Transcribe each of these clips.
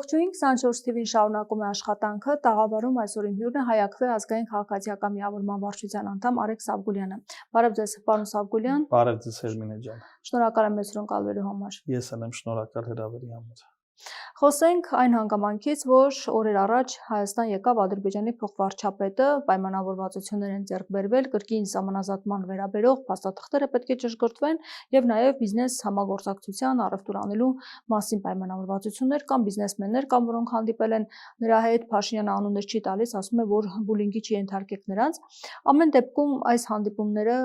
Ողջույն 24 TV-ին շարունակում է աշխատանքը, տաղավարում այսօր իմ հյուրն է Հայաքվե ազգային քաղաքացիական միավորման վարչության անդամ Արեգ Սաբգուլյանը։ Բարև ձեզ, պարոն Սաբգուլյան։ Բարև ձեզ, Հերմինե ջան։ Շնորհակալ եմ մեզ հյուրընկալվելու համար։ Ես եմ շնորհակալ հրավերի համար։ Խոսենք այն հանգամանքից, որ օրեր առաջ Հայաստան եկավ Ադրբեջանի փոխվարչապետը, պայմանավորվածություններ են ձեռք բերվել, կրկին սահմանազատման վերաբերող փաստաթղթերը պետք է ճշգրտվեն եւ նաեւ բիզնես համագործակցության առևտուր անելու մասին պայմանավորվածություններ կամ բիզնեսմեններ կամ որոնք հանդիպել են նրա հետ, Փաշինյանը անուններ չի տալիս, ասում է, որ բուլինգի չի ենթարկեք նրանց։ Ամեն դեպքում այս հանդիպումները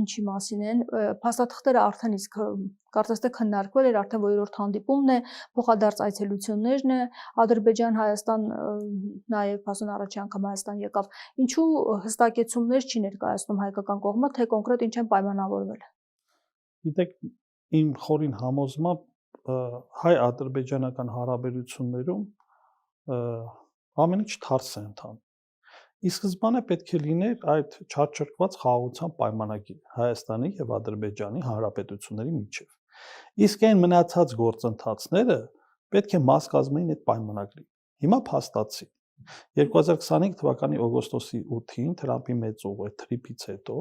ինչի մասին են, փաստաթղթերը արդեն իսկ կարծես թե քննարկվել էր, արդեն որրորդ հանդիպումն է, փոխադարձ այցելություններն է, Ադրբեջան-Հայաստան նաև փաստորեն առաջին անգամ Հայաստան եկավ։ Ինչու հստակեցումներ չի ներկայացնում հայկական կողմը, թե կոնկրետ ինչ են պայմանավորվել։ Գիտեք, իմ խորին համոզմամբ հայ-ադրբեջանական հարաբերություններում ամեն ինչ թարս է ընթանում։ Ի սկզբանե պետք է լիներ այդ չարչրկված խաղաղության պայմանագիր Հայաստանի եւ Ադրբեջանի հանրապետությունների միջեւ։ Իսկ այն մնացած գործընթացները պետք է մաս կազմեին այդ պայմանագրի։ Հիմա փաստացի 2025 թվականի օգոստոսի 8-ին Թրամփի մեծ ուղղ թրիփից հետո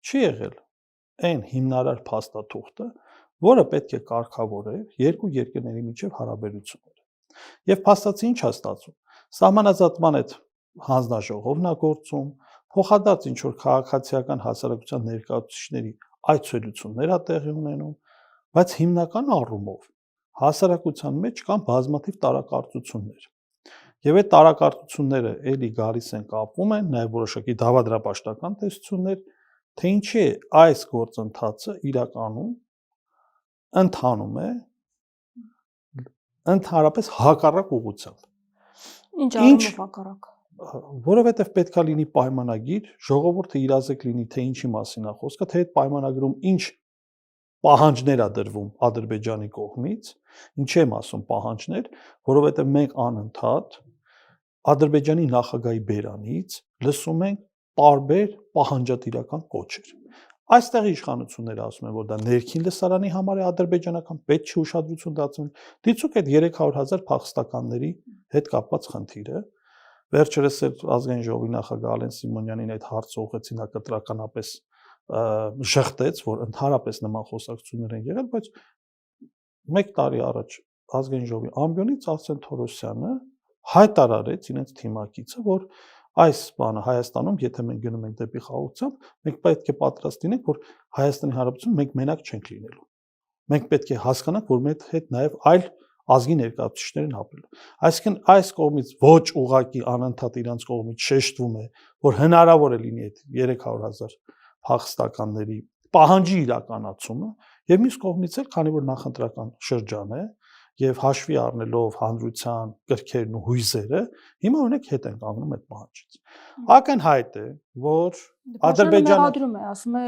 չի եղել այն հիմնարար փաստաթուղթը, որը պետք է կարգավորեր երկու երկրների միջև հարաբերությունները։ Եվ փաստացի ինչ է ստացվում։ Սահմանազատման այդ հանձնաժողովն է գործում, փոխադարձ ինչ որ քաղաքացիական հասարակության ներկայացուցիչների այցելություններ է տեղի ունենում, բայց հիմնական առումով հասարակության մեջ կան բազմաթիվ տարակարծություններ։ Եվ այդ տարակարծությունները էլի գալիս են կապվում են նաև որոշակի դավադրապաշտական տեսություններ, թե ինչի է այս գործընթացը իրականում ընթանում է ընդհանրապես հակառակ ուղղությամբ։ Ինչ առումով հակառակ։ Որովհետև պետքա լինի պայմանագիր, ժողովուրդը իրազեկ լինի, թե ինչի մասին է խոսքը, թե այդ պայմանագրում ինչ պահանջներ է դրվում Ադրբեջանի կողմից, ինչի եմ ասում պահանջներ, որովհետև մենք անընդհատ Ադրբեջանի նախագահի բերանից լսում ենք տարբեր պահանջատիրական կոչեր։ Այստեղ իշխանությունները ասում են, որ դա ներքին լսարանի համար է ադրբեջանական, պետք չի ուշադրություն դարձնել։ Դիցուք այդ 300,000 փախստականների հետ կապված խնդիրը, վերջերս այդ ազգային ժողովի նախագահ Ալեն Սիմոնյանին այդ հարցը ուղղեցին, նա կտրականապես շղթեց, որ ընդհանրապես նման խոսակցություններ են եղել, բայց 1 տարի առաջ ազգային ժողովի ամբիոնից Արսեն Թորոսյանը հայտարարեց իրենց թիմակիցը, որ այս բանը Հայաստանում, եթե մենք գնում ենք դեպի խաղաղությամբ, մենք պետք է պատրաստ լինենք, որ Հայաստանի Հանրապետություն մենք մենակ չենք լինելու։ Մենք պետք է հասկանանք, որ մեր հետ նաև այլ ազգի ներկայացուցիչներ են ապրելու։ Այսինքն այս կողմից ոչ ուղղակի անընդհատ իրանց կողմից շեշտվում է, որ հնարավոր է լինի այդ 300,000 փախստականների պահանջի իրականացումը, եւ մյուս կողմից էլ, քանի որ նախընտրական շրջան է եւ հաշվի առնելով հանրության կրքերն ու հույզերը, հիմա օրինակ հետ են կանգնում այդ պահանջից։ Ակնհայտ է, որ Ադրբեջանը է, ասում է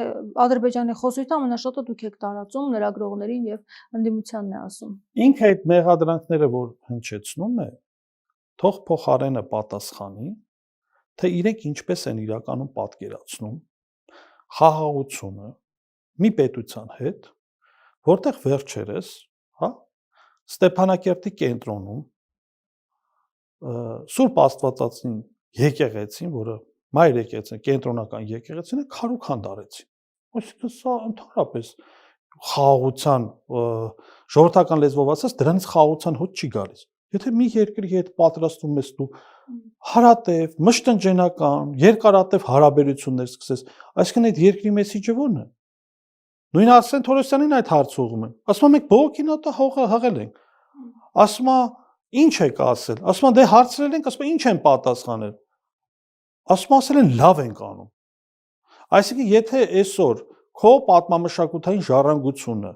Ադրբեջանի խոսույթը ամենաշատը դուք եք տարածում լրագրողներին եւ ընդդիմությանն է ասում։ Ինքը այդ մեղադրանքները, որ հնչեցնում է, թող փոխարենը պատասխանի, թե իրենք ինչպես են իրականում պատկերացնում խաղաղությունը մի պետության հետ, որտեղ վերջերս, Ստեփանակերտի կենտրոնում Սուրբ Աստվածածին եկեղեցին, որը մայր եկեղեցին, կենտրոնական եկեղեցին է, քարուքան դարեցին։ Այսինքն սա ընդհանրապես խաղաղության ժողովրդական լեզվով ասած դրանից խաղաղության հոտ չի գալիս։ Եթե մի երկրի հետ պատրաստում ես դու հարատև, մշտնջենական, երկարատև հարաբերություններ սկսես, այսինքն այդ երկրի մեսիջը ո՞րն է։ Նույն Արսեն Թորոսյանին այդ հարցը ուղղում են։ Ասում եմ մենք բողոքի նոտա հղել ենք։ Ասում է ինչ եք ասել։ Ասում է դե հարցրել ենք, ասում է ինչ են պատասխանել։ Ասում ասել են լավ ենք անում։ Այսինքն եթե այսօր քո պատմամշակութային ժառանգությունը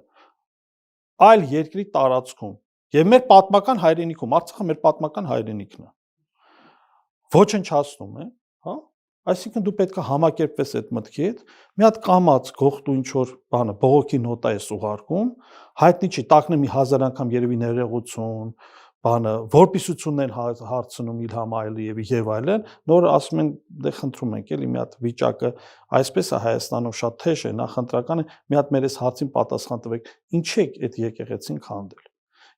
այլ երկրի տարածքում եւ մեր պատմական հայրենիքում, Արցախը մեր պատմական հայրենիքն է, ոչնչացնում է, հա։ Այսինքն դու պետք է համակերպվես այդ մտքի հետ, մի հատ կամած գողտու ինչ որ բանը բողոքի նոտա ես ուղարկում, հայտնի չի, տակնը մի 1000 անգամ երևի ներողություն, բանը որպիսություններ հարցնում Իլհամ Ալիևի եւ այլն, նոր ասում են դե խնդրում ենք էլի մի հատ վիճակը այսպես է Հայաստանում շատ թեժ է, նախընտրական է, մի հատ մեր այս հարցին պատասխան տվեք, ինչի եք այդ եկեղեցին քանդել։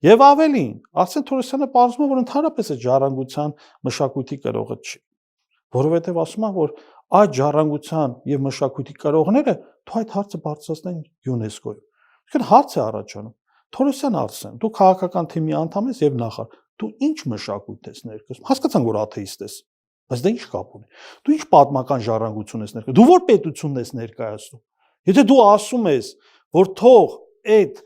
Եվ ավելին, Արսեն Թորոսյանը պարզում է, որ ընդհանրապես այդ ժառանգության մշակույթի կրողը չի, որովհետև ասում է, որ այդ ժառանգության եւ մշակույթի կրողները թող այդ հարցը բարձրացնեն ՅՈՒՆԵՍԿՕ-ում։ Այսինքն հարց է առաջանում. Թորոսյան Արսեն, դու քաղաքական թիմի անդամ ես եւ նախարար, դու ինչ մշակույթ ես ներկայացնում։ Հասկացանք, որ աթեիստ ես, բայց դա ինչ կապ ունի։ Դու ինչ պատմական ժառանգություն ես ներկայացնում։ Դու որ պետությունն ես ներկայացնում։ Եթե դու ասում ես, որ թող այդ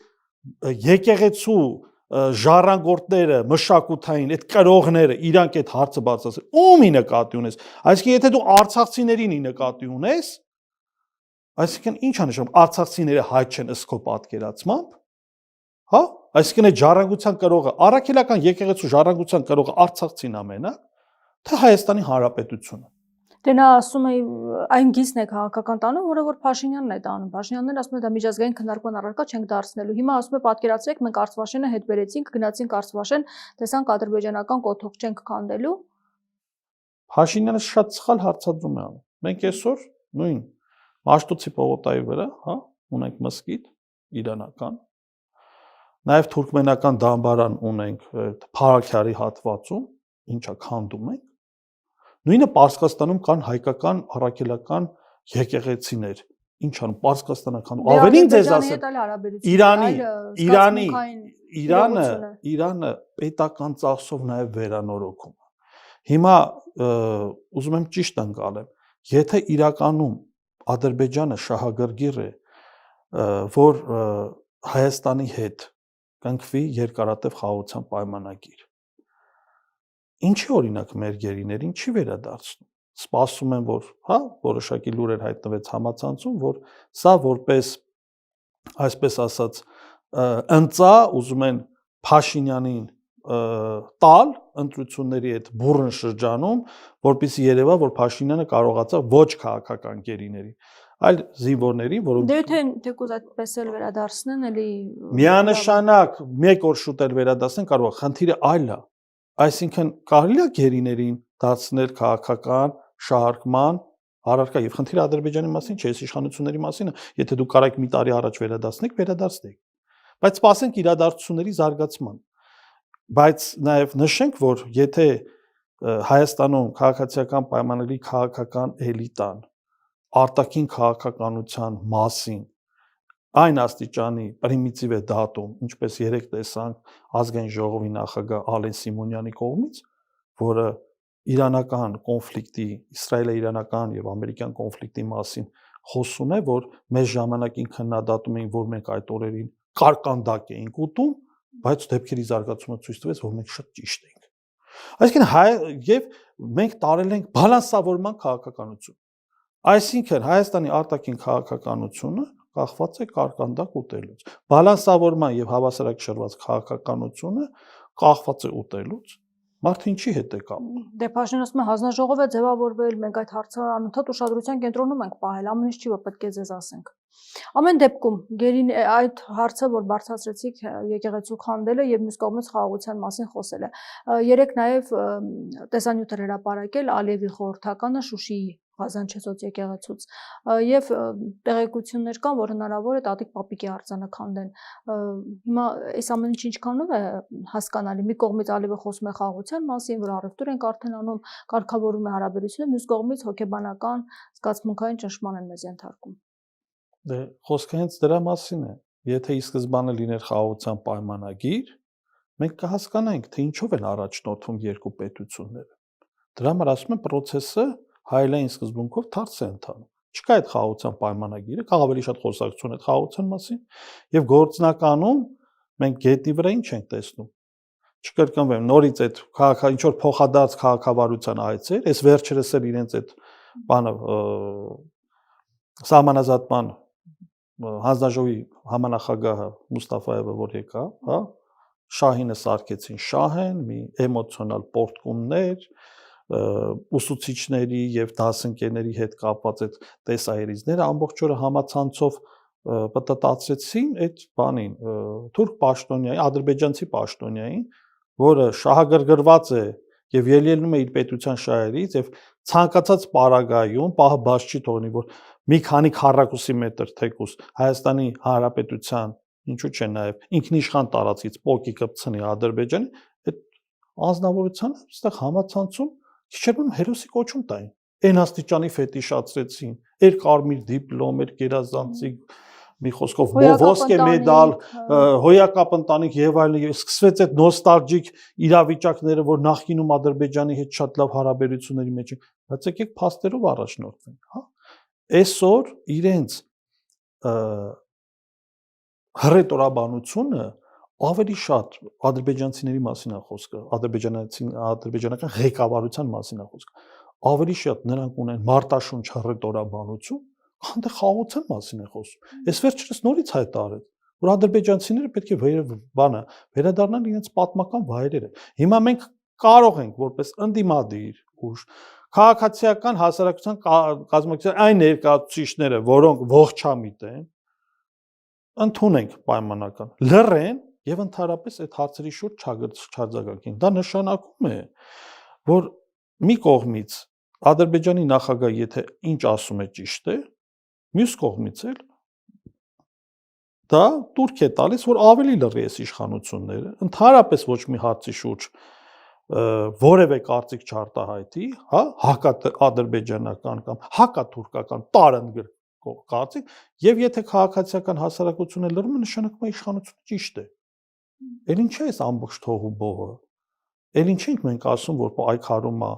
եկեղեցու ժառանգորդները, մշակութային այդ կրողները իրանք այդ հարցը բարձրացրին, ում ի նկատի ունես։ Այսինքն եթե դու արցախցիներին ի նկատի ունես, այսինքն ի՞նչ է նշանակում արցախցիները հայ չեն ըստ քո պատկերացմամբ, հա? Այսինքն այդ ժառանգության կրողը, առաքելական եկեղեցու ժառանգության կրողը արցախցին ամենա, թե Հայաստանի Հանրապետությունը։ Դե նա ասում է այն գիծն է քաղաքական տանում, որը որ Փաշինյանն է տանում։ Փաշինյանն ասում է դա միջազգային քննարկման առարկա չենք դարձնելու։ Հիմա ասում է պատկերացրեք մենք Արցվաշենը հետ բերեցինք, գնացինք Արցվաշեն, տեսանք ադրբեջանական կոթող չենք քանդելու։ Փաշինյանը շատ սխալ հարցադրում է անում։ Մենք այսօր նույն Մաշտոցի պողոտայի վրա, հա, ունենք մզկիթ իրանական, նաև թուրքմենական դամբարան ունենք Փարաքյարի հատվածում, ինչա քանդում ենք։ Նույնը Պարսկաստանում կան հայկական առաքելական եկեղեցիներ, ինչ անում Պարսկաստանը քանդում։ Ավելին ձեզ ասեմ, Իրանը պետական ծախսով նաև վերանորոգում։ Հիմա ուզում եմ ճիշտ անցալեմ, եթե իրականում Ադրբեջանը շահագրգիռ է, որ Հայաստանի հետ կնքվի երկարատև խաղաղության պայմանագիր։ Ինչի օրինակ մեր գերիներին չի վերադարձնում։ Սպասում են, որ, հա, որոշակի լուրեր հայտնվեց համացանցում, որ սա որպես, այսպես ասած, ընծա ուզում են Փաշինյանին տալ ընտրությունների այդ բուռն շրջանում, որպեսզի երևա, որ Փաշինյանը կարողացավ ոչ քաղաքական գերիների, այլ զինվորների, որոնք Դե եթե թեկուզ այդպես էլ վերադարձնեն, էլի միանշանակ մեկ օր շուտ էլ վերադարձնեն, կարող է խնդիրը այլ է։ Այսինքն կարելի է գերիներին դարձնել քաղաքական շահարկման առարկա եւ խնդիրը Ադրբեջանի մասին չէ, այս իշխանությունների մասին է, եթե դու կարաք մի տարի առաջ վերադարձնեք, բայց սպասենք իրադարձությունների զարգացման։ Բայց նաև նշենք, որ եթե Հայաստանում քաղաքացիական պայմանների քաղաքական էլիտան արտաքին քաղաքականության մասին այն աստիճանի պրիմիտիվ է դատում, ինչպես երեք տեսանք ազգային ժողովի նախագահ Ալեն Սիմոնյանի կողմից, որը իրանական կոնֆլիկտի, իսրայելо-իրանական եւ ամերիկյան կոնֆլիկտի մասին խոսում է, որ մեր ժամանակին քննադատում էին, որ մենք այդ օրերին կարկանդակ էինք ուտում, բայց դեպքերի զարգացումը ցույց տվեց, որ մենք շատ ճիշտ ենք։ Այսինքն եւ մենք տարել ենք բալանսավորման քաղաքականություն։ Այսինքն Հայաստանի արտաքին քաղաքականությունը կախված է կարկանդակ ուտելուց։ Բալանսավորման եւ հավասարակշռված քաղաքականությունը կախված է ուտելուց։ Մարդը ինչի հետ է կապում։ Դե Փաշինյանը ասում է հանձնաժողով է ձևավորվել, մենք այդ հարցը անընդհատ ուշադրության կենտրոնում ենք պահել, ամեն ինչ չի, որ պետք է ձեզ ասենք։ Ամեն դեպքում այդ հարցը, որ բարձրացրեցիք եկեղեցու քանդելը եւ մյուս կողմից խաղաղության մասին խոսելը։ Երեք նաեւ տեսանյութեր հրապարակել Ալիևի խորհրդականը Շուշիի Ղազանչեսոց եկեղեցուց եւ տեղեկություններ կան, որ հնարավոր է Տատիկ Պապիկի արձանը քանդեն։ Հիմա այս ամեն ինչ ինչքանով է հասկանալի։ Մի կողմից Ալիևը խոսում է խաղաղության մասին, որ առևտուր ենք արդեն անում, կարգավորում է հարաբերությունը, մյուս կողմից հոգեբանական զգացմունքային ճնշման են մեզ ենթարկում։ Դե խոսքը հենց դրա մասին է։ Եթե ի սկզբանե լիներ խաղաղության պայմանագիր, մենք կհասկանայինք, թե ինչով են առաջնորդվում երկու պետությունները։ Դրա համար ասում են process-ը հայելային սկզբունքով թարս է ընթանում։ Չկա այդ խաղաղության պայմանագիրը, կա ավելի շատ խոսակցություն այդ խաղաղության մասին, եւ գործնականում մենք գետի վրա ինչ ենք տեսնում։ Չկրկնվեմ, նորից այդ ինչ որ փոխադարձ քաղաքավարության այցեր, այս վերջերս էլ իրենց այդ բանը սահմանազատման հանձնաժողովի համանախագահը Մուստաֆայևը որ եկա, հա, շահինը սարքեցին շահեն, մի էմոցիոնալ պորտկումներ, ուսուցիչների եւ դասընկերների հետ կապված այդ տեսահերիզները ամբողջ օրը համացանցով պտտացրեցին այդ բանին, թուրք պաշտոնյայի, ադրբեջանցի պաշտոնյային, որը շահագրգռված է եւ ելելնում է իր պետության շահերից եւ ցանկացած պարագայում պահը բաց չի թողնի, որ մի քանի քառակուսի մետր թեկուս Հայաստանի Հանրապետության ինչու՞ չէ նաև ինքնիշխան տարածից պոկի կպցնի Ադրբեջանի, այդ անձնավորությանը այստեղ համացանցում քիչ հերոսի կոչում տային։ Այն աստիճանի ֆետիշացրեցին, էր կարմիր դիպլոմ, էր գերազանցիկ, մի խոսքով ոսկե մեդալ, հոյակապ ընտանիք եւ այլն, սկսվեց այդ նոստալգիկ իրավիճակները, որ նախկինում Ադրբեջանի հետ շատ լավ հարաբերությունների մեջ են, բայց եկեք փաստերով առաջնորդվենք, հա։ Այսօր իրենց հռետորաբանությունը ավելի շատ ադրբեջանցիների մասին է խոսքը, ադրբեջանական ղեկավարության մասին է խոսքը, ավելի շատ նրանք ունեն մարտաշունչ հռետորաբանություն, քան թե խաղաղության մասին է խոսում։ Այս վերջերս նորից հայտարարեց, որ ադրբեջանցիները պետք է վերադառնան իրենց պատմական վայրերը։ Հիմա մենք կարող ենք որպես ընդդիմադիր ուժ քաղաքացիական հասարակության կազմակերպության այն ներկայացուցիչները, որոնք ողջամիտ են, ընդունենք պայմանական, լռեն եւ ընդհանրապես այդ հարցերի շուրջ չարձագանքեն։ Դա նշանակում է, որ մի կողմից Ադրբեջանի նախագահը եթե ինչ ասում է ճիշտ է, մյուս կողմից էլ դա տուրք է տալիս, որ ավելի լռի այս իշխանությունները, ընդհանրապես ոչ մի հարցի շուրջ որևէ կարծիք չարտահայտի, հա, հակաադրբեջանական կամ հակաթուրքական տարընկեր կարծիք, եւ եթե քաղաքացիական հասարակությունը լռում է, նշանակում է իշխանությունը ճիշտ է։ Էլ ինչ է այս ամբողջ թողու բողը։ Էլ ինչ ենք մենք ասում, որ պայքարում է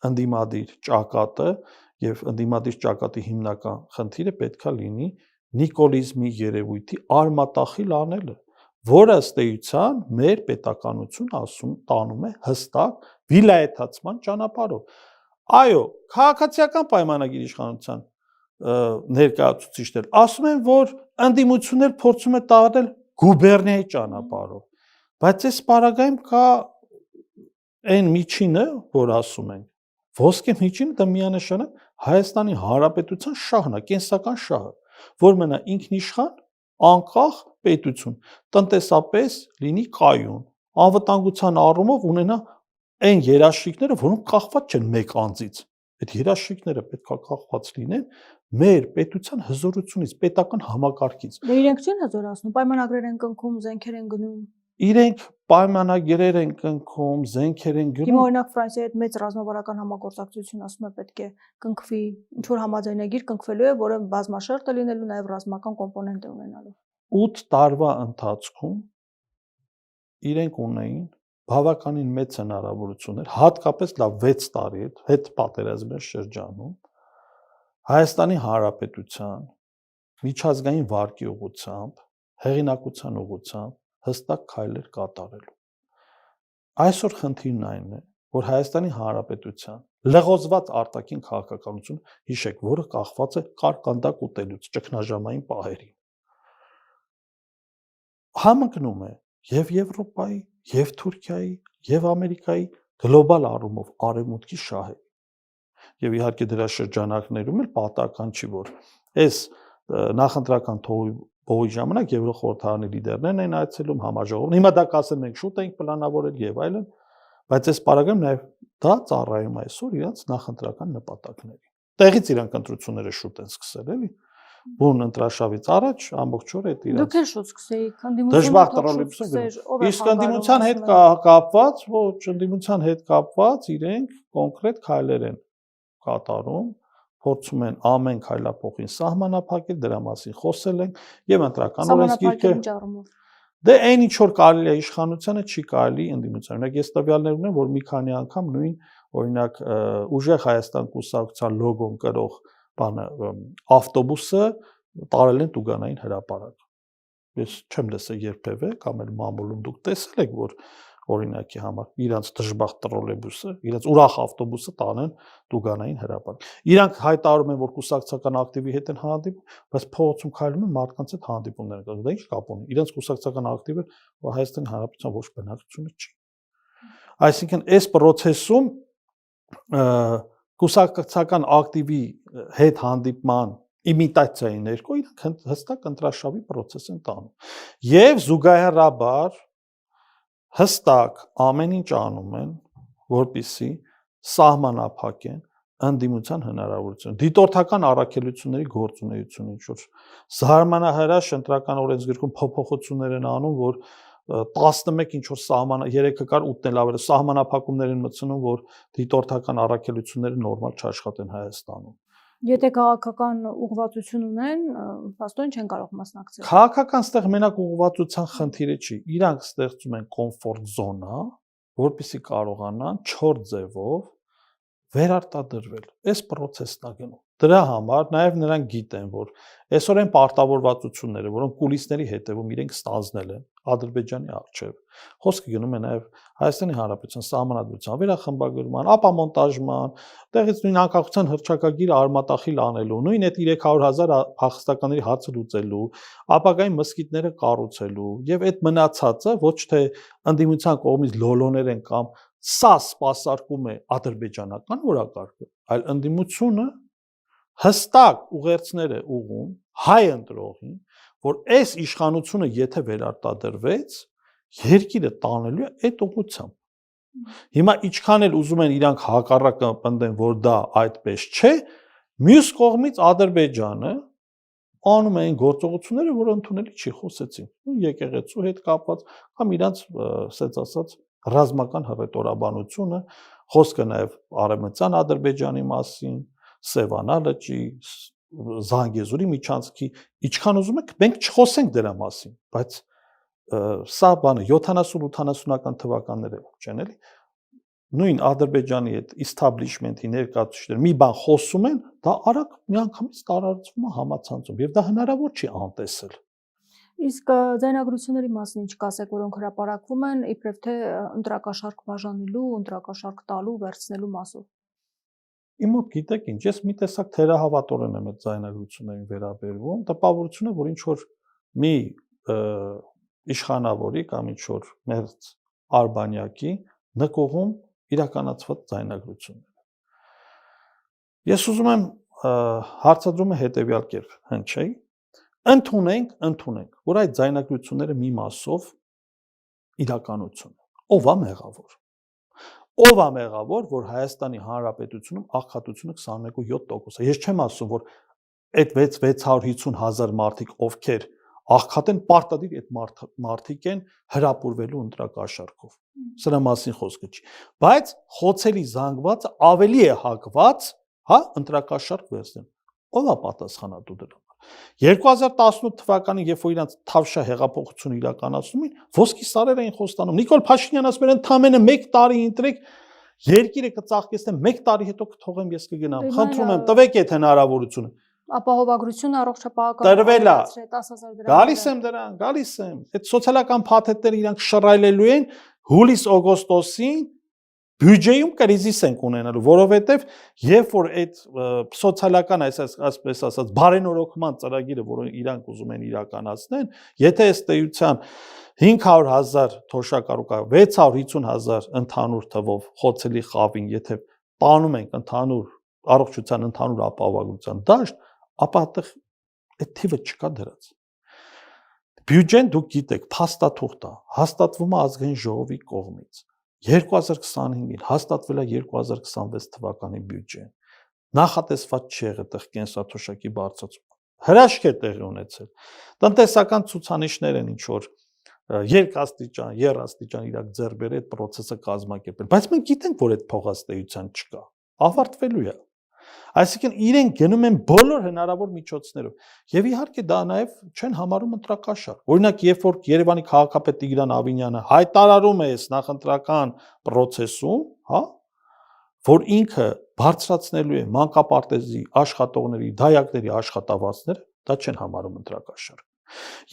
ընդդիմադիր ճակատը եւ ընդդիմադիր ճակատի հիմնական խնդիրը պետքա լինի նիկոլիզմի երևույթի արմատախիլ անելը, որը ըստ էության մեր պետականություն տանում է հստակ վիլայեթացման ճանապարհով։ Այո, քաղաքացիական պայմանագիր իշխանության ներկայացուցիչներ ասում են, որ ընդդիմություններ փորձում է տարել գուբերնիայի ճանապարհով, բայց այս պարագայում կա այն միջինը, որ ասում են, ոսկե միջինը դա միանշանակ Հայաստանի Հանրապետության շահն է, կենսական շահը, որ մնա ինքնիշխան, անկախ պետություն, տնտեսապես լինի կայուն, անվտանգության առումով ունենա այն երաշխիքները, որոնք կախված չեն մեկ անձից։ Այդ երաշխիքները պետք է կախված լինեն մեր պետության հզորությունից, պետական համակարգից։ Դե իրենք չեն հզորացնում, պայմանագրեր են կնքում, զենքեր են գնում։ Իրենք պայմանագրեր են կնքում, զենքեր են գնում։ Հիմա օրինակ Ֆրանսիայի հետ մեծ ռազմավարական համագործակցություն ասում է պետք է կնքվի, ինչ որ համաձայնագիր կնքվելու է, որը բազմաշերտ է լինելու, նաև ռազմական կոմպոնենտ է ունենալու։ 8 տարվա ընթացքում իրենք ունեին բավականին մեծ հնարավորություններ, հատկապես լավ 6 տարի հետ պատերազմի շրջանում Հայաստանի Հանրապետության միջազգային վարկի ուղղությամբ, հեղինակության ուղղությամբ հստակ քայլեր կատարելու։ Այսօր խնդիրն այն է, որ Հայաստանի Հանրապետության լղոզված արտաքին քաղաքականություն, հիշեք, որը կախված է կարկանդակ ուտելուց, ճգնաժամային պահերին, համընկնում է եւ Եվրոպայի, եւ Թուրքիայի, եւ Ամերիկայի գլոբալ առումով արևմուտքի շահերի։ Եվ իհարկե դրա շրջանակներում էլ պատահական չի, որ այս նախընտրական բողոքի ժամանակ Եվրոխորհրդարանի լիդերներն են այցելում համաժողովին։ Հիմա դա կասեն մենք շուտ ենք պլանավորել եւ այլն, բայց այս պարագայում նաեւ դա ծառայում է այսօր իրենց նախընտրական նպատակներին։ Տեղից իրանք ընտրությունները շուտ են սկսել, էլի։ Բուն ընտրաշավից առաջ ամբողջ օրը այդ իրենց։ Դուք էլ շուտ սկսեիք, դժվար տրոլիպսը։ Իսկ ընդդիմության հետ կապված, ոչ, ընդդիմության հետ կապված իրենք կոնկրետ քայլեր են կատարում, փորձում են ամեն քայլափոխին սահմանափակել, դրա մասին խոսել են եւ ընտրական օրենսգիրքը դե այն ինչ որ կարելի է իշխանությանը չի կարելի ընդդիմության։ Օրինակ ես տվյալներ ունեմ, որ մի քանի անգամ նույն օրինակ ուժեղ Հայաստան կուսակցության լոգոն կրող բանը ավտոբուսը տարել են Տուգանային հրապարակ։ Ես չեմ լսել երբևէ կամ էլ մամուլում դուք տեսել եք, որ օրինակի համար իրանց դժբախտ տրոլեյբուսը, իրանց ուրախ ավտոբուսը տանեն Տուգանային հրապարակ։ Իրանք հայտարարում են, որ կուսակցական ակտիվի հետ են հանդիպում, բայց փողոցում քայլում են մարդկանց հետ հանդիպումներ են կազմում։ Դա ինչ կապ ունի։ Իրանց կուսակցական ակտիվը Հայաստանի Հանրապետության ոչ բնակչությունը չի։ Այսինքն այս process-ում կուսակցական ակտիվի հետ հանդիպման իմիտացիայի ներքո իրանք հստակ ընտրաշավի process են տանում։ Եվ զուգահեռաբար հստակ ամեն ինչ անում են, որպեսզի սահմանափակեն ընդդիմության հնարավորություն, դիտորդական առաքելությունների գործունեություն, ինչ որ զարմանահրաշ ընտրական օրենսգրքում փոփոխություններ են անում, որ 11 ինչ որ սահման 3-ը կար 8-ն էլ ավելի սահմանափակումներ են մտցնում, որ դիտորդական առաքելությունները նորմալ չաշխատեն Հայաստանում։ Եթե քաղաքական ուղղվածություն ունեն, փաստորեն չեն կարող մասնակցել։ Քաղաքական ստեղ մենակ ուղղվածության խնդիրը չի, իրանք ստեղծում են կոմֆորտ զոնա, որպեսզի կարողանան 4 ձևով վերարտադրվել։ Այս process-ն է գնում։ Դրա համար նաև նրանք գիտեն, որ այսօր են պարտավորվածությունները, որոնք կուլիսների հետևում իրենք ստանձնել են Ադրբեջանի առջև։ Խոսքը գնում է նաև Հայաստանի Հանրապետության սահմանադրության վերախմբագրման, ապամոնտաժման, տեղից նույն անկախության հռչակագիրը արմատախիլ անելու, նույն այդ 300,000 փախստականների հարցը լուծելու, ապագայի մսկիթները կառուցելու եւ այդ մնացածը ոչ թե ընդդիմության կողմից լոլոներ են կամ սա սպասարկում է ադրբեջանական օրակարգը, այլ ընդդիմությունը հստակ ուղերձներ է ուղում հայ ընտրողին, որ այս իշխանությունը եթե վերարտադրվեց, երկիրը տանելու է այդ ուղղությամբ։ Հիմա ինչքան էլ ուզում են իրանք հակառակը պնդեն, որ դա այդպես չէ, մյուս կողմից Ադրբեջանը անում են գործողությունները, որ ընդունելի չի, խոսեցին։ Եկեղեցու հետ կապված կամ իրանք, ասած ասած, ռազմական հռետորաբանությունը, խոսքը նաև Արևմտյան Ադրբեջանի մասին, Սևանա լճի, Զանգեզուրի միջանցքի, ինչքան ուզում եք, մենք չխոսենք դրա մասին, բայց սա բանը 70-80-ական թվականները չեն էլի, նույն Ադրբեջանի այդ establishment-ի ներկայացուցիչները մի բան խոսում են, դա արագ միանգամից տարածվում է համացանցում, եւ դա հնարավոր չի անտեսել։ Իսկ ձայնագրությունների մասին ինչ կասեք, որոնք հրապարակվում են, իբրև թե ընտրակաշարք բաժանելու, ընտրակաշարք տալու, վերցնելու մասով։ Իմ մոտ գիտեք ինչ, ես մի տեսակ թերահավատորեն եմ այդ ձայնագրություններին վերաբերվում, տպավորություն է, որ ինչ որ մի իշխանավորի կամ ինչ որ մերձ արբանյակի նկողում իրականացված ձայնագրություններ։ Ես ուզում եմ հարցադրումը հետևյալ կերպ հնչի, ընդունենք, որ այդ ձայնագրությունները մի մասով իրականություն են։ Ով է մեղավոր։ Ով է մեղավոր, որ Հայաստանի Հանրապետությունում աղքատությունը 21.7% է։ Ես չեմ ասում, որ այդ 650,000 մարդիկ, ովքեր աղքատ են, պարտադիր այդ մարդիկ են հրապուրվելու ընտրակաշառքով։ Սրա մասին խոսքը չի։ Բայց խոցելի զանգվածը ավելի է հակված, հա, ընտրակաշառք վերցնել։ Ով է պատասխանատու դրա։ 2018 թվականին, երբ որ իրանց թավշա հեղափոխությունը իրականացնում էին, ոսկի սարեր էին խոստանում։ Նիկոլ Փաշինյանն ասում էր, ընդամենը 1 տարի ընտրեք, երկիրը կծաղկեցնեմ, 1 տարի հետո կթողեմ, ես կգնամ։ Խնդրում եմ, տվեք այդ հնարավորությունը։ Ապահովագրությունը առողջապահական տրվել է 10,000 դրամ։ Գալիս եմ դրան, գալիս եմ։ Այդ սոցիալական փաթեթները իրանք շռայլելու են հուլիս-օգոստոսին բյուջեում կրիզիս ենք ունենալու, որովհետև երբ որ այդ սոցիալական այսպես ասած բարենորոգման ծրագիրը, որը իրանք ուզում են իրականացնեն, եթե ըստ էության 500,000 թոշակառուկա 650,000 ընդհանուր թվով խոցելի խավին, եթե տանում ենք ընդհանուր առողջության ընդհանուր ապահովագրության դաշտ, ապա այդտեղ այդ թիվը չկա դրած։ Բյուջեն դուք գիտեք, փաստաթուղթ է, հաստատվում է ազգային ժողովի կողմից։ 2025-ին հաստատվել է 2026 թվականի բյուջեն։ Նախատեսված չի եղել այդտեղ կենսաթոշակի բարձրացում։ Հրաշք է տեղի ունեցել։ Տնտեսական ցուցանիշներ են ինչ որ երկաստիճան, երաստիճան իրակ ձեռ բերել այդ process-ը կազմակերպել, բայց մենք գիտենք, որ այդ փողաստեյության չկա։ Ավարտվելու է։ Այսինքն իրենք գնում են բոլոր հնարավոր միջոցներով։ Եվ իհարկե դա նաև չեն համարում ընտրակաշառք։ Օրինակ, երբ որ Երևանի քաղաքապետ Տիգրան Ավինյանը հայտարարում է այս նախընտրական process-ում, հա, որ ինքը բարձրացնելու է մանկապարտեզի աշխատողների, դայակների աշխատավարձները, դա չեն համարում ընտրակաշառք։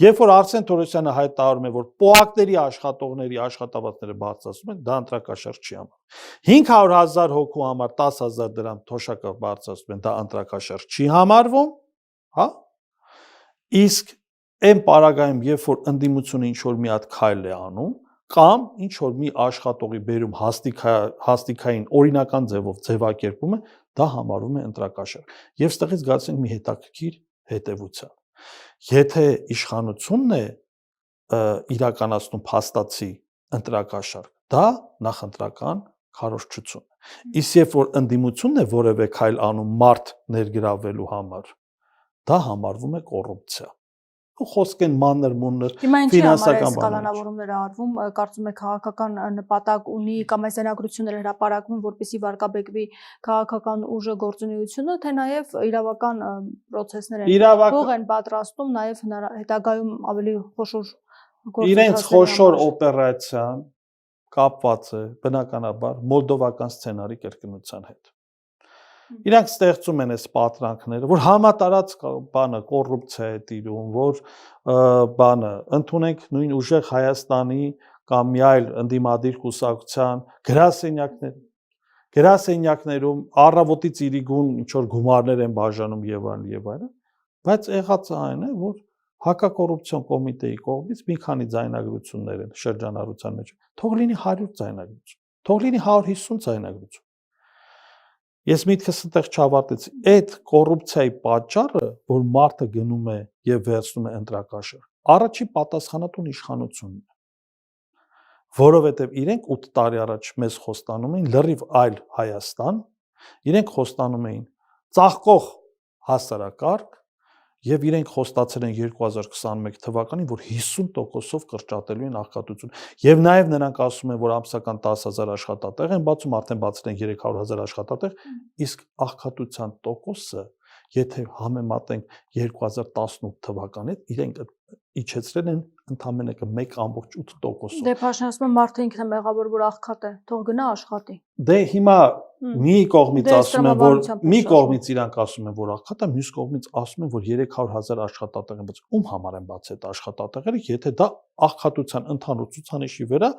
Երբ որ Արսեն Թորոսյանը հայտարարում է, որ պոակների աշխատողների աշխատավարձները բարձրացնում են, դա ընտրակաշառք չի համարվում։ 500,000 հոգու համար 10,000 դրամ թոշակը բարձրացնում են, դա ընտրակաշառք չի համարվում, հա։ Իսկ այն պարագայում, երբ որ ընդդիմությունը ինչ որ մի հատ քայլ է անում, կամ ինչ որ մի աշխատողի բերում հաստիկային օրինական ձևով ձևակերպում է, դա համարվում է ընտրակաշառք։ Եվ ստեղից գալիս ենք մի հետաքրքիր հետևության։ Եթե իշխանությունն է իրականացնում փաստացի ընտրակաշառք, դա նախընտրական քարոզչություն է։ Իսկ երբ որ ընդդիմությունն է որևէ քայլ անում մարդ ներգրավելու համար, դա համարվում է կոռուպցիա։ Ու խոսք են մանր-մունր Հիմա ինչի համար է ֆինանսական բաներ։ կալանավորումները արվում, կարծում եք քաղաքական նպատակ ունի կամ այս հնագրությունները հրապարակվում, որպեսզի վարկաբեկվի քաղաքական ուժը գործունեությունը, թե նաև իրավական process-ներ են, փող են պատրաստում նաև հետագայում ավելի խոշոր իրենց խոշոր օպերացիան կապված է բնականաբար մոլդովական սցենարի կրկնության հետ։ Իրանք ստեղծում են այս պատրանքները, որ համատարած բանը կոռուպցիա է տիրում, որ բանը ընդունենք նույն ուժեղ Հայաստանի կամ մի այլ ընդդիմադիր կուսակցության գրասենյակներում առավոտից իրիգուն ինչ որ գումարներ են բաժանում եւ այլն, բայց եղածը այն է, որ հակակոռուպցիոն կոմիտեի կողմից մի քանի ձայնագրություններ են շրջանառության մեջ։ Թող լինի 100 ձայնագրություն, թող լինի 150 ձայնագրություն։ Ես միտքս այդտեղ չավարտեցի։ Այդ կոռուպցիայի պատճառը, որ մարդը գնում է եւ վերցնում է ընտրակաշառ, առաջի պատասխանատուն իշխանությունն է։ Որովհետեւ իրենք 8 տարի առաջ մեզ խոստանում էին լրիվ այլ Հայաստան, իրենք խոստանում էին ծաղկող հասարակարգ եւ իրենք խոստացել են 2021 թվականին, որ 50%-ով կրճատելու են աղքատությունը։ Եվ նաեւ նրանք ասում են, որ ամսական 10,000 աշխատատեղ են բացում, արդեն բացել են 300,000 աշխատատեղ, իսկ աղքատության տոկոսը, եթե համեմատենք 2018 թվականի հետ, իրենք իջեցրել են ընդամենը 1.8%-ով։ Դե Փաշինյանը ասում է մարդը ինքն է մեղավոր, որ աղքատ է, թող գնա աշխատի։ Դե հիմա մի կողմից ասում են, որ մի կողմից իրանք ասում են, որ աղքատ է, մյուս կողմից ասում են, որ 300,000 աշխատատեղ են բացել։ Ում համար են բացել այդ աշխատատեղերը, եթե դա աղքատության ընդհանուր ցուցանիշի վրա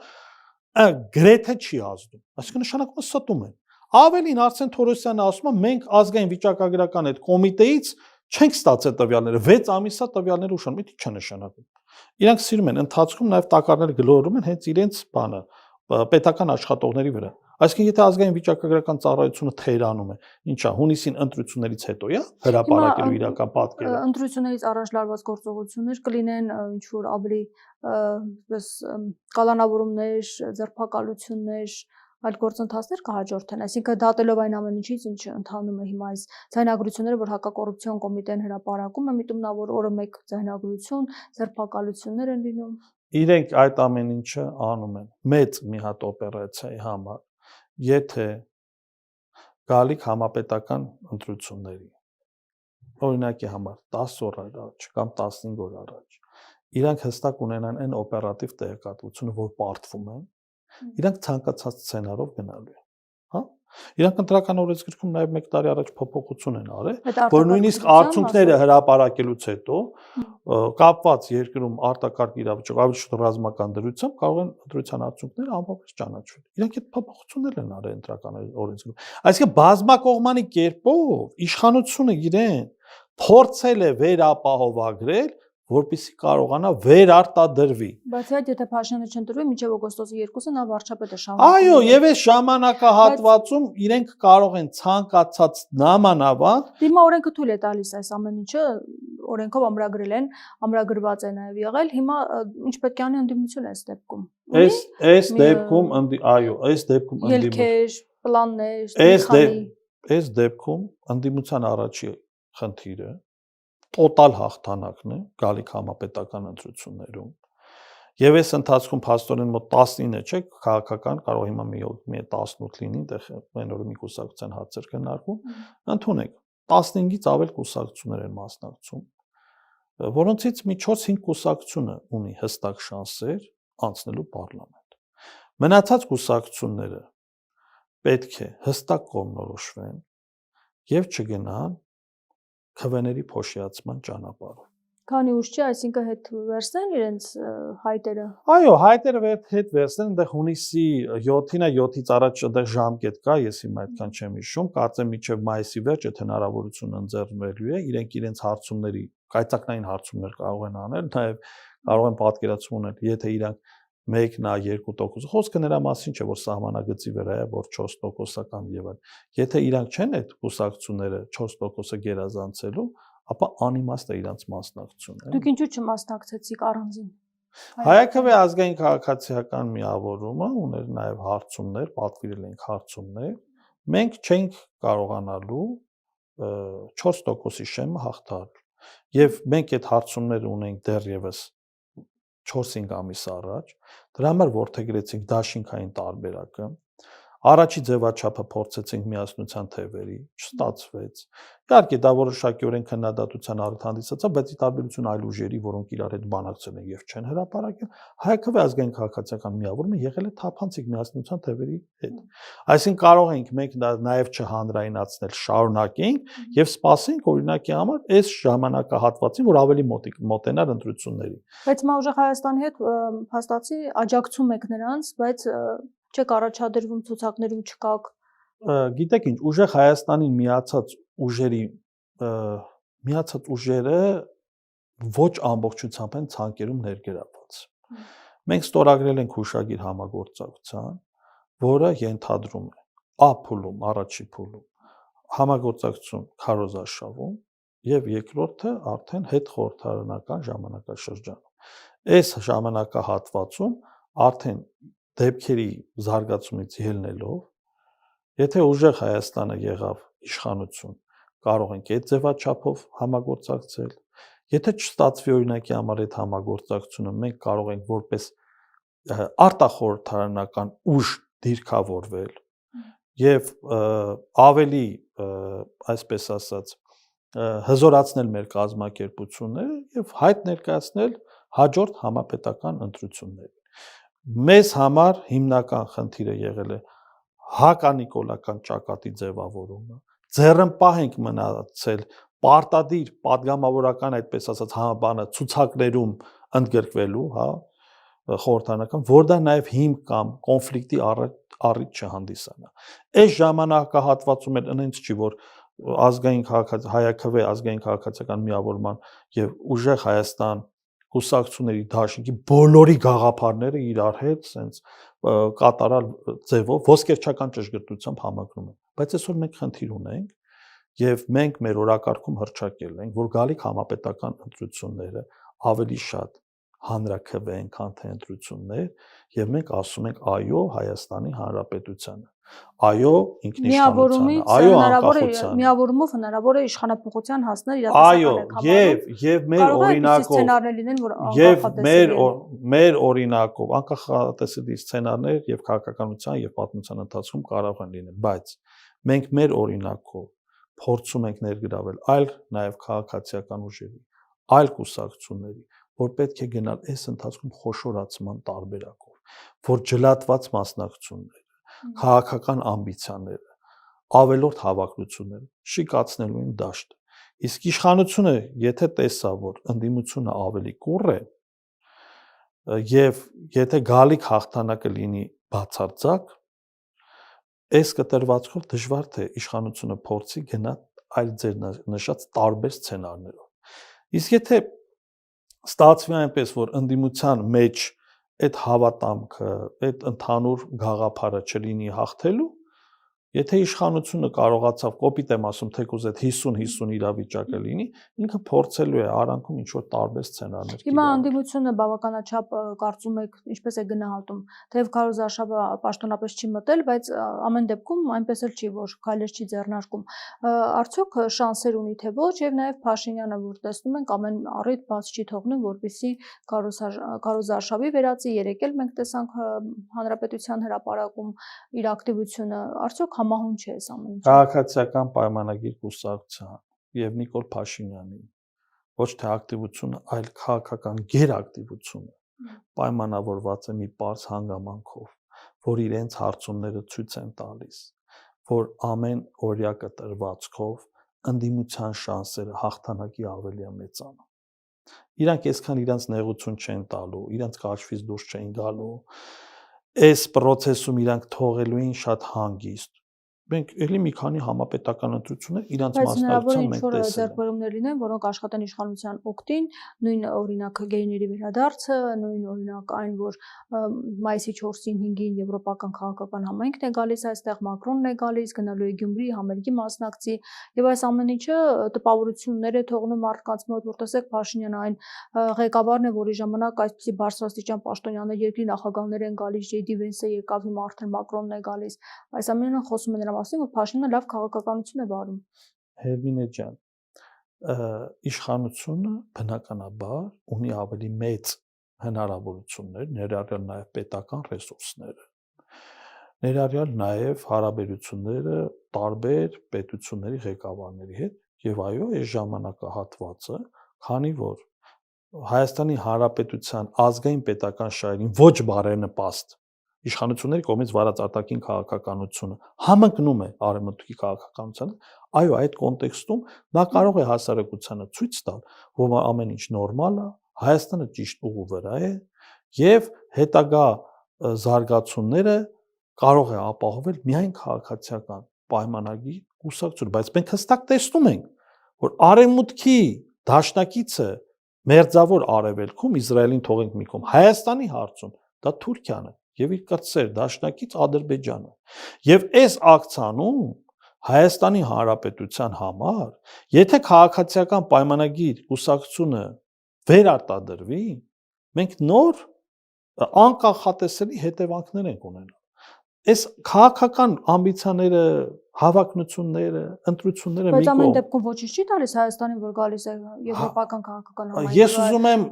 գրեթե չի ազդում։ Այսինքն նշանակում է ստում են։ Ավելին Արսեն Թորոսյանը ասում է, մենք ազգային վիճակագրական այդ կոմիտեից չենք ստացել տվյալները, 6 ամիս է տվյալները ուշանում, դա ի՞նչ է նշանակում։ Իրանք սիրում են ընթացքում նաև տակառներ գլորում են հենց իրենց բանը պետական աշխատողների վրա։ Այսինքն եթե ազգային վիճակագրական ծառայությունը թերանում է, ինչա հունիսին ընտրություններից հետո է հրապարակելու իրական պատկերը։ Ընտրություններից առաջ լարված գործողություններ կլինեն ինչ որ ավելի այսպես կալանավորումներ, ձերբակալություններ, այլ գործընթացներ կհաջորդեն, այսինքն դատելով այն ամեն ինչից, ինչ ընթանում է հիմա այս ձայնագրությունները, որ հակակոռուպցիոն կոմիտեն հրապարակում է, միտում նա որ օրը մեկ ձայնագրություն, ձերբակալություններ են լինում։ Իրենք այդ ամեն ինչը անում են մեծ մի հատ օպերացիայի համար, եթե գալիք համապետական ընտրությունների օրինակի համար 10 օր առաջ կամ 15 օր առաջ իրանք հստակ ունենան այն օպերատիվ տեղեկատվությունը, որ պարտվում են, իրանք ցանկացած սցենարով գնալու են, հա։ Իրանք ընտրական օրենսգրքում նաև 1 տարի առաջ փոփոխություն են արել, որ նույնիսկ արդյունքները հրապարակելուց հետո կապված երկրում արտակարգ իրավիճակ, ավելի շուտ ռազմական դրությամբ կարող են ընտրության արդյունքները անվավեր ճանաչվել։ Իրանք այդ փոփոխություններն են արել ընտրական օրենսգրքում։ Այսինքն բազմակողմանի կերպով իշխանությունը իրեն փորձել է վերապահովագրել, որպեսզի կարողանա վերարտադրվի։ Բայց այդ եթե Փաշինյանը չընտրվի, մինչև օգոստոսի 2-ը նա վարչապետ է շարունակում։ Այո, եւ այս ժամանակահատվածում իրենք կարող են ցանկացած նամանավանդ Հիմա օրենքը թույլ է տալիս այս ամեն ինչը, օրենքով ամրագրել են, ամրագրված է նաեւ եղել, հիմա ինչ պետք է անի ընդդիմությունը այս դեպքում։ Այս դեպքում այո, այս դեպքում ելքեր, պլաններ, այս դեպքում ընդդիմության առաջի խնդիրը տոտալ հաղթանակն է գալիք համապետական ընտրություններում եւ այս ընթացքում փաստորեն մոտ 19 չէ քաղաքական կարող հիմա մի 18 լինի այդտեղ այն օրը մի կուսակցության հարցեր քննարկվում ընդունեք 15-ից ավել կուսակցություններ են մասնակցում որոնցից մի 4-5 կուսակցությունը ունի հստակ շանսեր անցնելու պարլամենտ մնացած կուսակցությունները պետք է հստակ կողմնորոշվեն եւ չգնան քվեների փոշիացման ճանապարհով։ Քանի ուշ չէ, այսինքն հետ վերցնեն իրենց հայտերը։ Այո, հայտերը հետ վերցնեն, այնտեղ հունիսի 7-ին է, 7-ից առաջ այնտեղ ժամկետ կա, ես հիմա այդքան չեմ հիշում, կարծեմ մինչև մայիսի վերջ, եթե հնարավորություն ընձեռնվելու է, իրենք իրենց հարցումների, կայծակնային հարցումներ կարող են անել, նաև կարող են պատկերացում ունել, եթե իրանք 1-ը 2% խոսքը նրա մասին չէ, որ սահմանագծի վրա է, որ 4% կամ եւ այլ։ Եթե իրանք չեն այդ կուսակցությունները 4%-ը գերազանցելու, ապա անիմաստ է իրանց մասնակցությունը։ Դուք ինչու չմասնակցեցիք առանձին։ Հայաքվե ազգային քաղաքացիական միավորումը ուներ նաև հարցումներ, պատվիրել ենք հարցումներ, մենք չենք կարողանալու 4%-ի շեմը հաղթահարել։ Եվ մենք այդ հարցումները ունենք դեռևս 4-5 ամիս առաջ, դրա համար որդեգրեցինք դաշինքային տարբերակը, առաջի ձևաչափը փորձեցինք միասնության թևերի, չստացվեց։ Իհարկե դա որոշակիորեն քննադատության առիթ հանդիսացավ, բայց ի տարբերություն այլ ուժերի, որոնք իրար հետ բանակցել են եւ չեն հրապարակել, հայաքվե ազգային քաղաքացիական միավորումը եղել է թափանցիկ միասնության թևերի հետ։ Այսինքն կարող ենք մենք նաեւ չհանրայնացնել, շարունակենք եւ սպասենք օրինակի համար այս ժամանակահատվածին, որ ավելի մոտենար ընտրությունների։ Բայց Մաուժեղ Հայաստանի հետ փաստացի աջակցում եք նրանց, բայց չեք առաջադրվում ցուցակներում չկաք։ Գիտեք ինչ, ուժեղ Հայաստանին միացած ուժերը ոչ ամբողջությամբ են ցանկերում ներգրավված։ Մենք ստորագրել ենք հուշագիր համագործակցության, որը ենթադրում է A փուլում, առաջի փուլում համագործակցություն քարոզարշավում եւ երկրորդը արդեն հետխորհրդարանական ժամանակաշրջանում։ Այս ժամանակահատվածում արդեն դեպքերի զարգացումից ելնելով, եթե ուժեղ Հայաստանը եղավ իշխանություն, կարող ենք այդ ձևաչափով համագործակցել, եթե չստացվի օրինակի համար այդ համագործակցությունը, մենք կարող ենք որպես արտախորհրդարանական ուժ դիրքավորվել եւ ավելի, այսպես ասած, հզորացնել մեր կազմակերպությունները եւ հայտ ներկայացնել հաջորդ համապետական ընտրություններին։ Մեզ համար հիմնական խնդիրը եղել է հականիկոլական ճակատի ձևավորումը, ձեռնպահ ենք մնացել պարտադիր падգամավորական, այդպես ասած, բանը ցուցակներում ընդգրկվելու, խորհրդարանական, որ դա նաև հիմք կամ կոնֆլիկտի առիթ չհանդիսանա։ Այս ժամանակահատվածում էլ ինձ չի, որ ազգային հայաքվե ազգային քաղաքացիական միավորման եւ ուժեղ Հայաստան կուսակցությունների դաշինքի բոլորի գաղափարները իրար հետ սենց կատարալ ձևով ոսկերչական ճշգրտությամբ համակրում են։ Բայց այսօր մենք խնդիր ունենք եւ մենք մեր օրակարգում հռչակել ենք, որ գալիք համապետական ընտրությունները ավելի շատ հանրաքվե են, քան թե ընտրություններ, եւ մենք ասում ենք այո Հայաստանի Հանրապետությանը, այո ինքնիշխանությանը, այո անկախությանը։ Միավորումով հնարավոր է իշխանապողության հասնել Այո, եւ մեր օրինակով, եւ մեր օրինակով անկախատեսելի սցենարներ եւ քաղաքականության եւ պատմության ընթացքում կարող են լինել, բայց մենք մեր օրինակով փորձում ենք ներգրավել այլ նաեւ քաղաքացիական ուժերի, այլ կուսակցությունների, որ պետք է գնալ այս ընթացքում խոշորացման տարբերակով, որ ջլատված մասնակցությունները, քաղաքական ամբիցիաները, ավելորդ հավակնությունները շիկացնելու են դաշտը։ Իսկ իշխանությունը, եթե տեսա, որ ընդդիմությունը ավելի կուռ է, եւ եթե գալիք հաղթանակը լինի բացարձակ, այս կտրվածքով դժվար թե իշխանությունը փորձի գնա այլ ձեր նշած տարբեր սցենարներով։ Իսկ եթե ստացվի այնպես, որ ընդդիմության մեջ այդ հավատամքը, այդ ընդհանուր գաղափարը չլինի հաղթելու, եթե իշխանությունը կարողացավ, կոպիտ եմ ասում, թեկուզ այդ 50-50 իրավիճակը լինի, ինքը փորձելու է արանքում ինչ-որ տարբեր սցենարներ։ Հիմա ընդդիմությունը բավականաչափ կարծում եք, ինչպես է գնահատում, թեև քարոզարշավը պաշտոնապես չի մտել, բայց ամեն դեպքում այնպես էլ չի, որ քայլեր չի ձեռնարկում։ Արդյոք շանսեր ունի թե ոչ, եւ նաեւ Փաշինյանը, որ տեսնում ենք, ամեն առիթ բաց չի թողնում, որպեսզի քարոզարշավի վերածի, երեք էլ մենք տեսանք հանրապետության հրապարակում իր ակտիվությունը, արդյոք համահուն չէ այս ամեն ինչը։ Քաղաքացիական պայմանագիր կուսակցության եւ Նիկոլ Փաշինյանի ոչ թե ակտիվությունը, այլ քաղաքական գերակտիվությունը պայմանավորված է մի պարզ հանգամանքով, որ իրենց հարցումները ցույց են տալիս, որ ամեն օրյա կտրվածքով ընդդիմության շանսերը հաղթանակի ավելի է մեծանում։ Իրանք այսքան իրանց նեղություն չեն տալու, իրանք կաշվից դուրս չեն գալու, այս process-ում իրանք թողելու են շատ հանգիստ։ Մենք էլի մի քանի համապետական ընտրություններ իրանց մասնակցության մենք տեսել ենք։ Ձեռքբերումներ լինեն, որոնք աշխատեն իշխանության օգտին, նույն օրինակ գեյների վերադարձը, նույն օրինակ այն, որ մայիսի 4-ին 5-ին եվրոպական քաղաքական համայնքն է գալիս այստեղ, Մակրոնն է գալիս, գնալու է Գյումրի, համերգի մասնակցի, եւ այս ամեն ինչը տպավորություններ է թողնում մարդկանց մոտ, որ տեսեք Փաշինյանը այն ղեկավարն է, որի ժամանակ այսպիսի բարձրաստիճան պաշտոնյաներ, երկրի նախագահներ են գալիս, Ջեյ Դի Վենսը եկավ, հիմա արդեն Մակրոնն է գալիս։ Այս ամենը խոսում են նրա ասենք, որ Փաշինյանը լավ քաղաքականություն է վարում։ Հերմինե ջան, իշխանությունը բնականաբար ունի ավելի մեծ հնարավորություններ, ներառյալ նաև պետական ռեսուրսները, ներառյալ նաև հարաբերությունները տարբեր պետությունների ղեկավարների հետ, եւ այո, այս ժամանակահատվածը, քանի որ Հայաստանի Հանրապետության ազգային պետական շահերին ոչ բարենպաստ իշխանությունների կողմից վարած արտաքին քաղաքականությունը համընկնում է արևմուտքի քաղաքականությանը, այո, այդ կոնտեքստում նա կարող է հասարակությանը ցույց տալ, որ ամեն ինչ նորմալ է, Հայաստանը ճիշտ ուղու վրա է եւ հետագա զարգացումները կարող է ապահովել միայն քաղաքացիական պայմանագիր կուսակցություն, բայց մենք հստակ տեսնում ենք, որ արևմուտքի դաշնակիցը մերձավոր արևելքում Իսրայելին թողենք մի կողմ, Հայաստանի հարցում դա Թուրքիան է եւ իր կրտսեր դաշնակից Ադրբեջանը։ Եվ այս ակցիանում Հայաստանի Հանրապետության համար, եթե քաղաքացիական պայմանագիր կուսակցությունը վերարտադրվի, մենք նոր անկախատեսելի հետևանքներ ենք ունենալ։ Այս քաղաքական ամբիցիաները, հավակնությունները, ընտրությունները Բայց ամեն դեպքում ոչինչ չի տալիս Հայաստանին, որ գալիս է եվրոպական քաղաքական համայնքը։ Ես ուզում եմ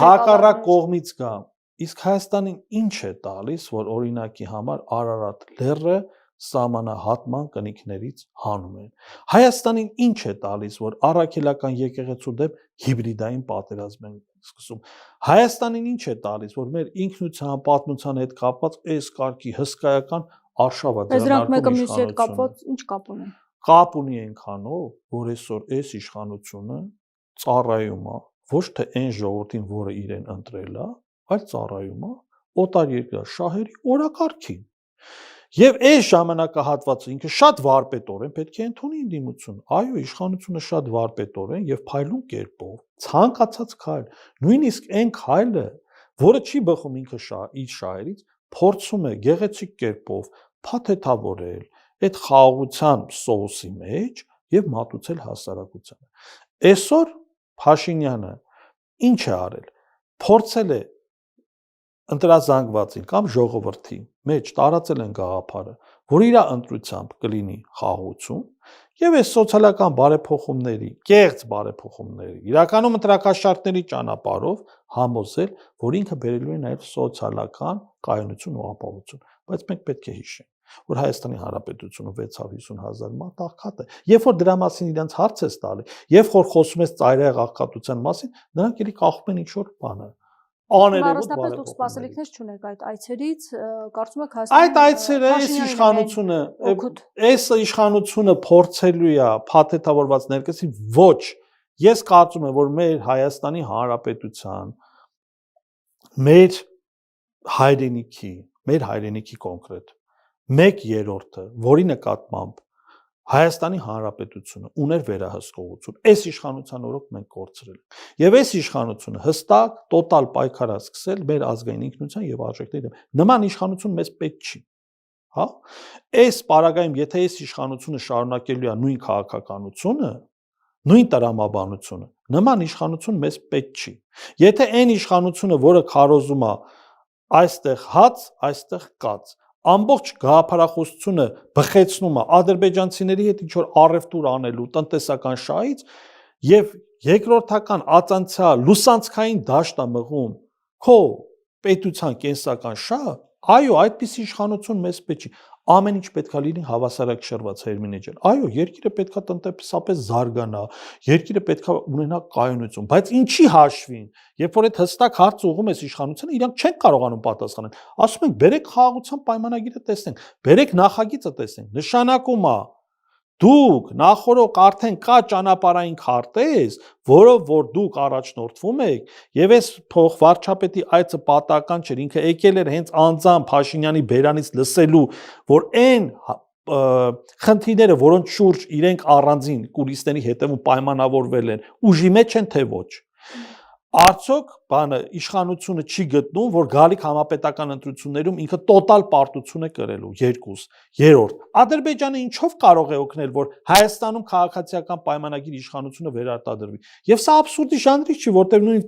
հակառակ կողմից գամ։ Իսկ Հայաստանին ինչ է տալիս, որ օրինակի համար Արարատ լեռը սահմանահատման կնիքներից հանում են։ Հայաստանին ինչ է տալիս, որ առաքելական եկեղեցու դեմ հիբրիդային պատերազմ են սկսում։ Հայաստանին ինչ է տալիս, որ մեր ինքնության, պատմության հետ կապված այս կարգի հսկայական արշավը դրանք մեկը մյուսի հետ կապված ինչ կապ ունեն։ Կապ ունի այնքանով, որ այսօր այս իշխանությունը ծառայում է ոչ թե այն ժողովրդին, որը իրեն ընտրել է, այլ ծառայում է օտար երկրյա շահերի օրակարգին։ Եվ այս ժամանակահատվածը ինքը շատ վարպետորեն պետք է ընդունի ընդդիմություն։ Այո, իշխանությունը շատ վարպետորեն եւ փայլուն կերպով ցանկացած քայլ, նույնիսկ այն քայլը, որը չի բխում ինքը իր շահերից, փորձում է գեղեցիկ կերպով փաթեթավորել այդ խաղաղության սոուսի մեջ եւ մատուցել հասարակությանը։ Այսօր Փաշինյանը ինչ է արել։ Փորձել է ընտրազանգվածին կամ ժողովրդի մեջ տարածել են գաղափարը, որ իր ընտրությամբ կլինի խաղաղություն եւ այս սոցիալական բարեփոխումների, կեղծ բարեփոխումների, իրականում ընտրակաշառքների ճանապարհով համոզել, որ ինքը բերելու է նաեւ սոցիալական կայունություն ու ապահովություն, բայց մենք պետք է հիշենք, որ Հայաստանի Հանրապետությունը 650,000 մարդ աղքատ է։ Երբ որ դրա մասին իրենց հարց ես տալի, երբ որ խոսում ես ծայրահեղ աղքատության մասին, նրանք էլի կախում են ինչ-որ բանը։ Առանձնապես դուք սպասելիքներ չունեք այդ այցերից, կարծում եք Հայաստանի այդ այցերը այս իշխանությունը փորձելու է փաթեթավորված ներկայացի ոչ, ես կարծում եմ, որ մեր Հայաստանի Հանրապետության մեր հայրենիքի կոնկրետ 1/3-ը, որի նկատմամբ Հայաստանի Հանրապետությունը ուներ վերահսկողություն, այս իշխանության օրոք մենք կորցրել ենք։ Եվ այս իշխանությունը հստակ տոտալ պայքար է սկսել մեր ազգային ինքնության եւ արժեքների դեմ։ Նման իշխանություն մեզ պետք չի։ Հա? Այս պարագայում, եթե այս իշխանությունը շարունակելու է նույն քաղաքականությունը, նույն տրամաբանությունը, նման իշխանություն մեզ պետք չի։ Եթե այն իշխանությունը, որը քարոզում է այստեղ հաց, այստեղ կաց, ամբողջ գաղափարախոսությունը բխեցնում է ադրբեջանցիների հետ ինչ որ առևտուր անելու տնտեսական շահից եւ երկրորդական ածանցյա լուսանցքային դաշտ է մղում քո պետության կենսական շահը, այո, այդպիսի իշխանություն մեզ պետք չի։ Ամեն ինչ պետքա լինի հավասարակշռված Հերմինե ջան։ Այո, երկիրը պետքա տնտեսապես զարգանա, երկիրը պետքա ունենա կայունություն, բայց ինչի հաշվին, երբ որ այդ հստակ հարց ուղղում ես իշխանությանը, իրանք չեն կարողանում պատասխանել։ Ասում են, բերեք խաղաղության պայմանագիրը տեսնենք, բերեք նախագիծը տեսնենք։ Նշանակում է դուք նախորոք արդեն կա ճանապարհային քարտեզ, որով որ դուք առաջնորդվում եք, եւ այս փոխվարչապետի այցը պատահական չէր, ինքը եկել էր հենց անձամբ Փաշինյանի բերանից լսելու, որ այն խնդիրները, որոնց շուրջ իրենք առանձին կուլիսների հետևում պայմանավորվել են, ուժի մեջ են թե ոչ։ Արդյոք բանը իշխանությունը չի գտնում, որ գալիք համապետական ընտրություններում ինքը տոտալ պարտություն է կրելու, երկուս, երրորդ։ Ադրբեջանը ինչով կարող է օգնել, որ Հայաստանում քաղաքացիական պայմանագիր իշխանությունը վերարտադրվի։ Եվ սա աբսուրդի ժանրի չի, որտեղ նույն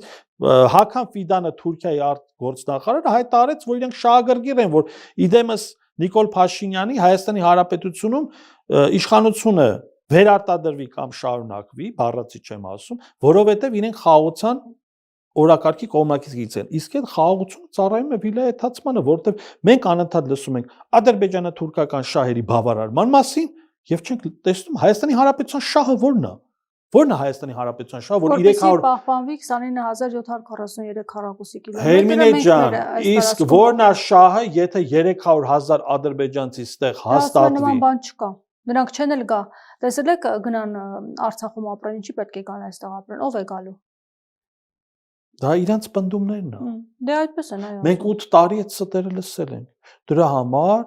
Հական Ֆիդանը Թուրքիայի արտգործնախարարը հայտարարեց, որ իրենք շահագրգիռ են, որ իդեմս Նիկոլ Փաշինյանի Հայաստանի Հանրապետությունում իշխանությունը վերարտադրվի կամ շարունակվի, բառացի չեմ ասում, որովհետև իրենք խաղաղության օրակարգի կողմնակից են։ Իսկ այդ խաղաղությունը ծառայում է վիլայեթացմանը, որովհետև մենք անընդհատ լսում ենք ադրբեջանա-թուրքական շահերի բավարարման մասին եւ չենք տեսնում Հայաստանի Հանրապետության շահը որն է։ Որն է Հայաստանի Հանրապետության շահը, որ 300 պահպանվի 29743 քառակուսի կիլոմետր։ Հերմինե ջան, իսկ որն է շահը, եթե 300,000 ադրբեջանցի ստեղ հաստատվի։ Նման բան չկա։ Նրանք չեն էլ գա։ Տեսել եք գնան Արցախում ապրեն, ինչի պետք է գան այստեղ ապրեն, ով է գալու։ Դա իրանց պնդումներն է։ Դե այդպես են, այո։ Մենք 8 տարի այդ ստերը լսել ենք։ Դրա համար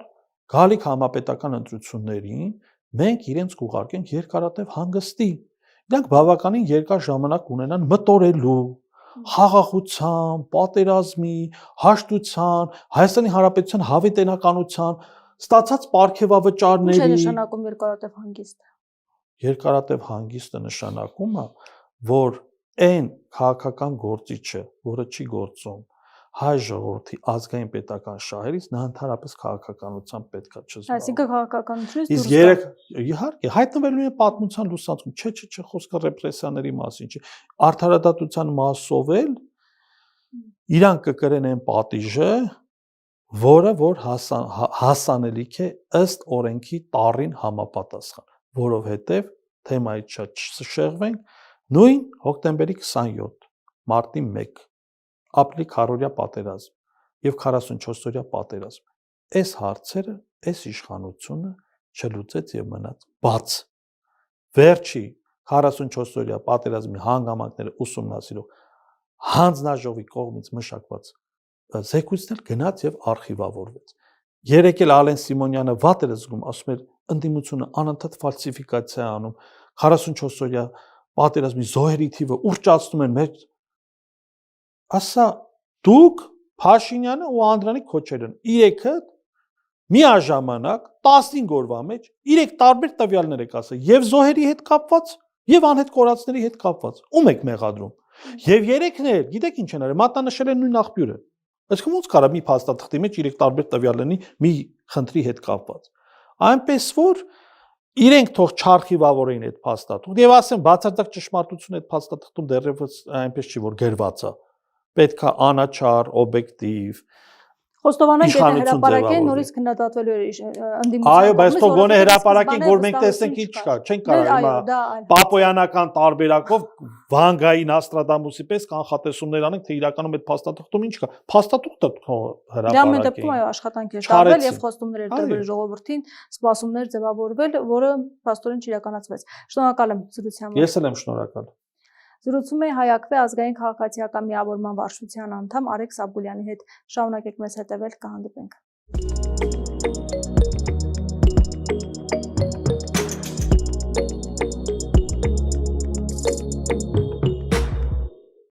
գալիք համապետական ընտրություններին մենք իրենց կուղարկենք երկարատև հանգստի։ Իրանք բավականին երկար ժամանակ ունենան մտորելու, խաղաղության, պատերազմի, հաշտության, Հայաստանի Հանրապետության հավիտենականության, ստացած պարգևավճարների։ Ինչ է նշանակում երկարատև հանգիստը։ Երկարատև հանգիստը նշանակում է, որ այն քաղաքական գործիչը, որը չի գործում հայ ժողովրդի ազգային պետական շահերից, նա ընդհանրապես քաղաքականությամբ պետքա չզբաղվի։ Այսինքն քաղաքականությունից Իսկ իհարկե հայտնվելու է պատմության լուսանկում, չէ, խոսքը ռեպրեսիաների մասին չի, արդարադատության մասով էլ իրանք կկրեն այն պատիժը, որը որ հասանելիք է ըստ օրենքի տառին համապատասխան, որովհետև թեմայից չշեղվենք, նույն հոկտեմբերի 27, մարտի 1, ապրիլի 100-օրյա պատերազմ եւ 44-օրյա պատերազմ։ Այս հարցերը, այս իշխանությունը չլուծեց եւ մնաց բաց։ Վերջի 44-օրյա պատերազմի հանգամանքները ուսումնասիրող հանձնաժողովի կողմից մշակված զեկույցն էլ գնաց եւ արխիվավորվեց։ Երեկ էլ Ալեն Սիմոնյանը վատ էր զգում, ասում էր ընդդիմությունը անընդհատ ֆալսիֆիկացիա անում, 44-օրյա պատերազմի զոհերի թիվը ուռճացնում են մեր ասա դուք Փաշինյանը ու Անդրանիկ Քոչարյանը իրեքը միաժամանակ 15 օրվա մեջ 3 տարբեր տվյալներ եք ասել եւ զոհերի հետ կապված եւ անհետ կորածների հետ կապված ում եք մեղադրում եւ երեքն էլ գիտեք ինչ են արել մատնանշել են նույն աղբյուրը այսինքն ոնց կարա մի փաստաթղթի մեջ 3 տարբեր տվյալների մի խնդրի հետ կապված այնպես որ իրենք թող չարխիվավորեին այդ փաստաթուղթ եւ ասեն բացարձակ ճշմարտություն այդ փաստաթղթում դեռևս այնպես չի որ գրված է պետք է անաչառ օբյեկտիվ Խոստովանենք եթե հրապարակեն նորից քննադատվելու է ընդդիմության այո բայց թող գոնե հրապարակեն որ մենք տեսնենք ինչ կա չեն կարող հիմա պապոյանական տարբերակով Վանգայի Նաստրադամուսի պես կանխատեսումներ անենք թե իրականում այդ փաստաթղթում ինչ կա փաստաթուղթը հրապարակեն դա մեր դեպքում այո աշխատանք է տարվել եւ խոստումներ էր տրվել ժողովրդին սպասումներ ձևավորվել որը փաստորեն չիրականացվեց շնորհակալ եմ զրույցի համար ես էլ եմ շնորհակալ Զրուցում է Հայ-Ակվե ազգային քաղաքացիական միավորման վարչության անդամ Արեգ Սաբուլյանի հետ շարունակեք մեզ հետևել կհանդիպենք